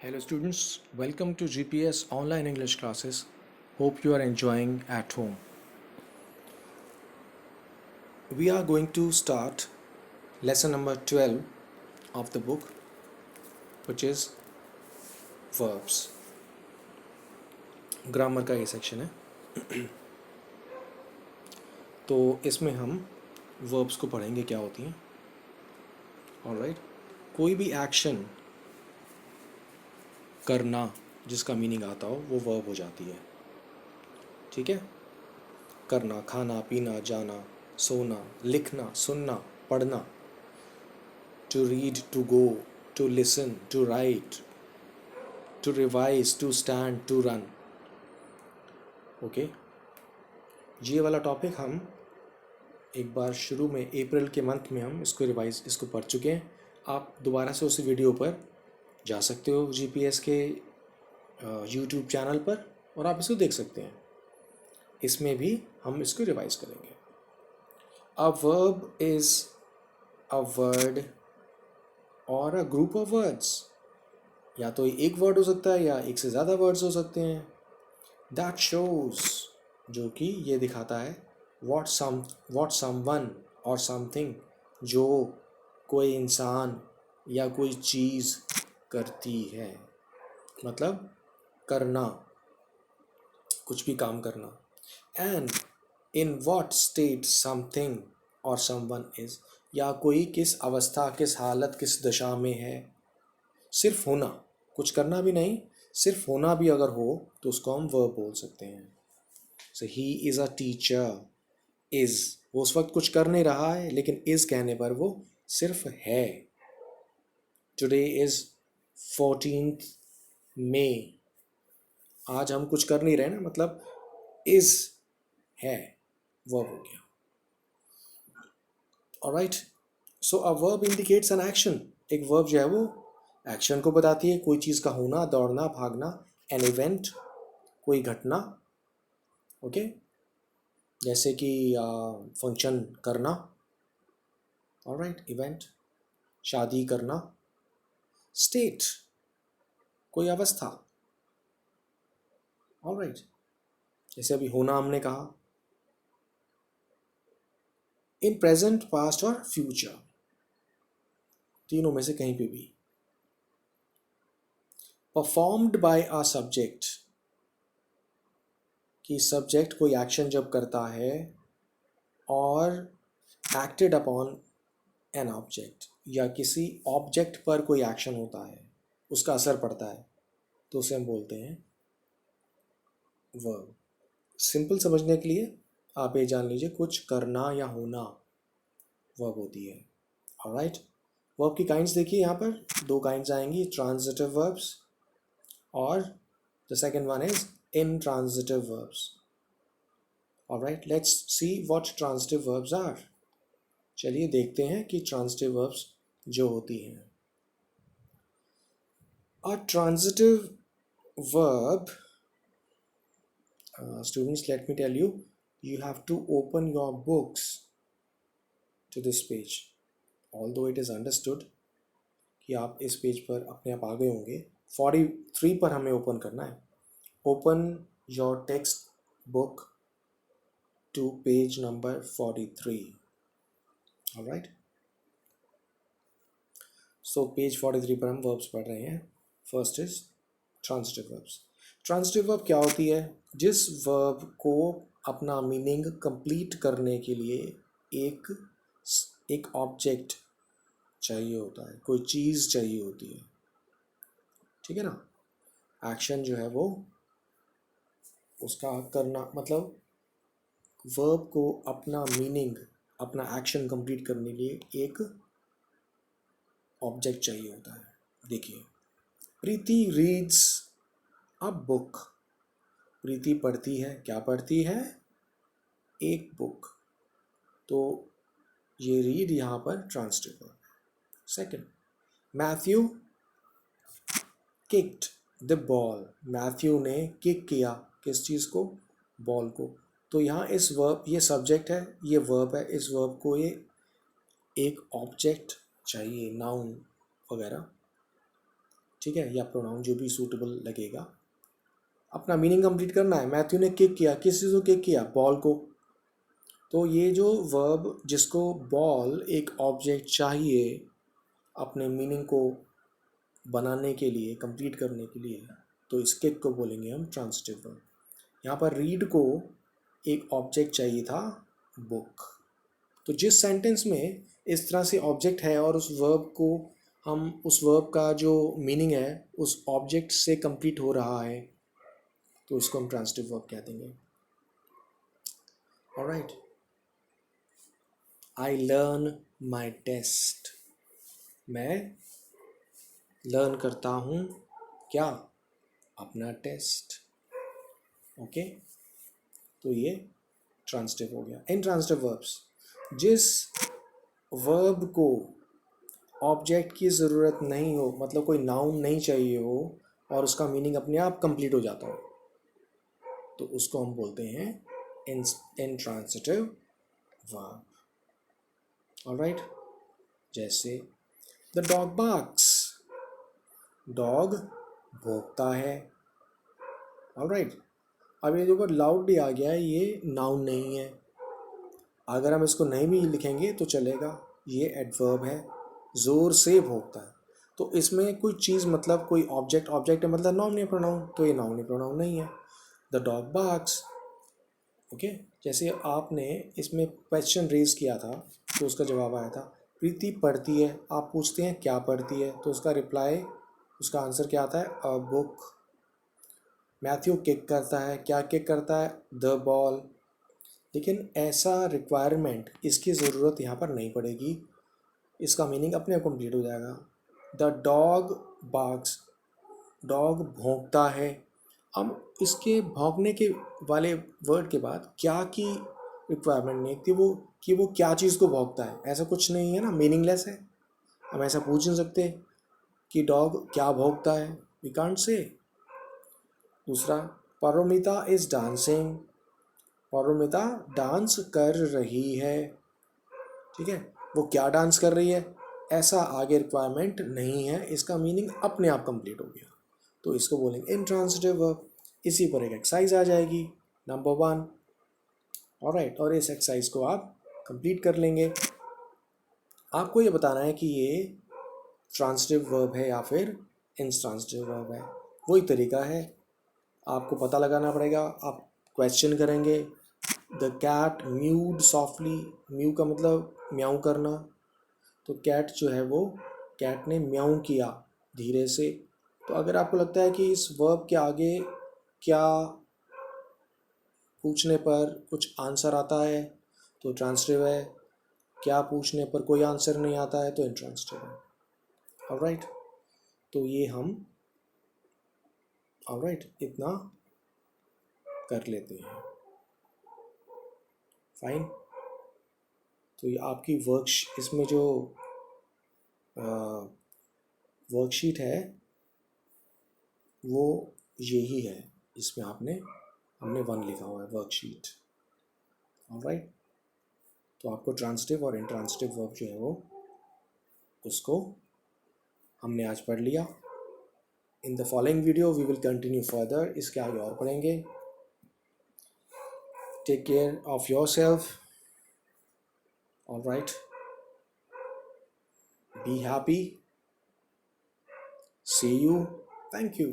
Hello students, welcome to GPS online English classes. Hope you are enjoying at home. We are going to start lesson number 12 of the book, which is verbs. Grammar का ये section है। तो इसमें हम verbs को पढ़ेंगे क्या होती हैं। ऑलराइट, कोई भी एक्शन करना जिसका मीनिंग आता हो वो वर्ब हो जाती है। ठीक है, करना, खाना, पीना, जाना, सोना, लिखना, सुनना, पढ़ना, to read, to go, to listen, to write, to revise, to stand, to run. Okay, ये वाला टॉपिक हम एक बार शुरू में अप्रैल के मंथ में हम इसको पढ़ चुके हैं। आप दोबारा से उसी वीडियो पर जा सकते हो जीपीएस के यूट्यूब चैनल पर और आप इसको देख सकते हैं। इसमें भी हम इसको रिवाइज करेंगे। A verb is a word और अ ग्रुप ऑफ वर्ड्स। या तो एक वर्ड हो सकता है या एक से ज़्यादा वर्ड्स हो सकते हैं। दैट शोज, जो कि ये दिखाता है वॉट समवन और समथिंग, जो कोई इंसान या कोई चीज़ करती है, मतलब करना, कुछ भी काम करना। And in what state something और समवन इज, या कोई किस अवस्था, किस हालत, किस दशा में है। सिर्फ होना, कुछ करना भी नहीं, सिर्फ होना भी अगर हो तो उसको हम वर्ब बोल सकते हैं। So he is a teacher. Is, वो उस वक्त कुछ कर नहीं रहा है, लेकिन इज़ कहने पर वो सिर्फ है। टुडे इज़ 14th मई, आज हम कुछ कर नहीं रहे ना, मतलब इज़ है, वर्ब हो गया। Alright, so a verb indicates an action. एक वर्ब जो है वो एक्शन को बताती है, कोई चीज़ का होना, दौड़ना, भागना। एन इवेंट, कोई घटना। ओके, जैसे कि फंक्शन करना। ऑलराइट, इवेंट, शादी करना। स्टेट, कोई अवस्था। ऑलराइट, जैसे अभी होना हमने कहा। इन प्रेजेंट, पास्ट और फ्यूचर, तीनों में से कहीं पे भी। परफॉर्म्ड बाय अ सब्जेक्ट, कि सब्जेक्ट कोई एक्शन जब करता है और एक्टेड अपॉन एन ऑब्जेक्ट, या किसी ऑब्जेक्ट पर कोई एक्शन होता है, उसका असर पड़ता है, तो उसे हम बोलते हैं वर्ब। सिंपल समझने के लिए आप ये जान लीजिए, कुछ करना या होना वर्ब होती है। ऑलराइट, वर्ब की काइंड्स देखिए, यहाँ पर दो काइंड्स आएंगी, ट्रांजिटिव वर्ब्स और the second one is intransitive verbs. Alright, let's see what transitive verbs are. चलिए देखते हैं कि transitive verbs जो होती हैं। A transitive verb, students, let me tell you, you have to open your books to this page. Although it is understood कि आप इस पेज पर अपने आप आ गए होंगे, 43 पर हमें ओपन करना है। Open your text book to page number 43. All right, so page 43 पर हम verbs पढ़ रहे हैं। First is transitive verbs. Transitive verb क्या होती है? जिस verb को अपना मीनिंग कंप्लीट करने के लिए एक ऑब्जेक्ट चाहिए होता है, कोई चीज़ चाहिए होती है। ठीक है ना, एक्शन जो है वो उसका करना, मतलब वर्ब को अपना मीनिंग, अपना एक्शन कंप्लीट करने के लिए एक ऑब्जेक्ट चाहिए होता है। देखिए, प्रीति रीड्स अ बुक। प्रीति पढ़ती है, क्या पढ़ती है? एक बुक। तो ये रीड यहाँ पर ट्रांजिटिव वर्ब है। Second, Matthew kicked the ball. Matthew ने किक किया किस चीज़ को? बॉल को। तो यहाँ इस वर्ब, ये सब्जेक्ट है, ये वर्ब है, इस वर्ब को ये एक ऑब्जेक्ट चाहिए, नाउन वगैरह, ठीक है, या प्रोनाउन जो भी सूटेबल लगेगा। अपना मीनिंग कंप्लीट करना है। मैथ्यू ने किक किया, किस चीज़ को किक किया? बॉल को। तो ये जो वर्ब जिसको बॉल एक ऑब्जेक्ट चाहिए अपने मीनिंग को बनाने के लिए, कंप्लीट करने के लिए, तो इस किक को बोलेंगे हम ट्रांजिटिव वर्ब। यहाँ पर रीड को एक ऑब्जेक्ट चाहिए था, बुक। तो जिस सेंटेंस में इस तरह से ऑब्जेक्ट है और उस वर्ब को हम, उस वर्ब का जो मीनिंग है उस ऑब्जेक्ट से कंप्लीट हो रहा है, तो इसको हम ट्रांजिटिव वर्ब कह देंगे। Alright, I learn my test. मैं लर्न करता हूँ क्या? अपना टेस्ट। ओके, तो ये ट्रांजिटिव हो गया। इनट्रांजिटिव वर्ब्स, जिस वर्ब को ऑब्जेक्ट की ज़रूरत नहीं हो, मतलब कोई नाउन नहीं चाहिए हो और उसका मीनिंग अपने आप कंप्लीट हो जाता हो, तो उसको हम बोलते हैं इनट्रांजिटिव वर्ब। ऑलराइट, जैसे द डॉग बार्क्स, डॉग भौंकता है। ऑलराइट, अब ये जो लाउडली आ गया है, ये नाउन नहीं है। अगर हम इसको नहीं भी लिखेंगे तो चलेगा, ये एडवर्ब है, ज़ोर से भौंकता है। तो इसमें कोई चीज़, मतलब कोई ऑब्जेक्ट, ऑब्जेक्ट है मतलब नाउन या प्रोनाउन, तो ये नाउन या प्रोनाउन नहीं है। The dog barks. ओके, जैसे आपने इसमें क्वेश्चन रेज किया था तो उसका जवाब आया था प्रीति पढ़ती है। आप पूछते हैं क्या पढ़ती है, तो उसका रिप्लाई, उसका आंसर क्या आता है? A book. मैथ्यू किक करता है, क्या किक करता है? The ball. लेकिन ऐसा रिक्वायरमेंट, इसकी ज़रूरत यहाँ पर नहीं पड़ेगी, इसका मीनिंग अपने आप कंप्लीट हो जाएगा। द डॉग बार्क्स, डॉग भौंकता है। अब इसके भौंकने के वाले वर्ड के बाद क्या की रिक्वायरमेंट नहीं थी, वो कि वो क्या चीज़ को भौंकता है, ऐसा कुछ नहीं है ना, मीनिंगलेस है। हम ऐसा पूछ नहीं सकते कि डॉग क्या भौंकता है, वी कांट से। दूसरा, Paromita is dancing, Paromita dance कर रही है। ठीक है, वो क्या डांस कर रही है, ऐसा आगे रिक्वायरमेंट नहीं है, इसका मीनिंग अपने आप कंप्लीट हो गया, तो इसको बोलेंगे इनट्रांजिटिव वर्ब। इसी पर एक एक्सरसाइज आ जाएगी, नंबर 1। ऑलराइट, और इस एक्सरसाइज को आप कंप्लीट कर लेंगे। आपको ये बताना है कि ये ट्रांजिटिव वर्ब है या फिर इंट्रांजिटिव वर्ब है। वही तरीका है, आपको पता लगाना पड़ेगा। आप क्वेश्चन करेंगे, द कैट म्यूड सॉफ्टली। म्यू का मतलब म्याऊ करना, तो कैट जो है वो, कैट ने म्याऊ किया धीरे से। तो अगर आपको लगता है कि इस वर्ब के आगे क्या पूछने पर कुछ आंसर आता है तो ट्रांजिटिव है, क्या पूछने पर कोई आंसर नहीं आता है तो इंट्रांजिटिव है। ऑलराइट, तो ये हम ऑलराइट इतना कर लेते हैं। फाइन, तो ये आपकी इसमें जो वर्कशीट है वो यही है, इसमें हमने 1 लिखा हुआ है वर्कशीट। ऑलराइट, तो आपको ट्रांजिटिव और इंट्रांजिटिव वर्ब जो है वो, उसको हमने आज पढ़ लिया। In the following video we will continue further, इसके आगे और पढ़ेंगे। Take care of yourself. Alright, be happy, see you, thank you.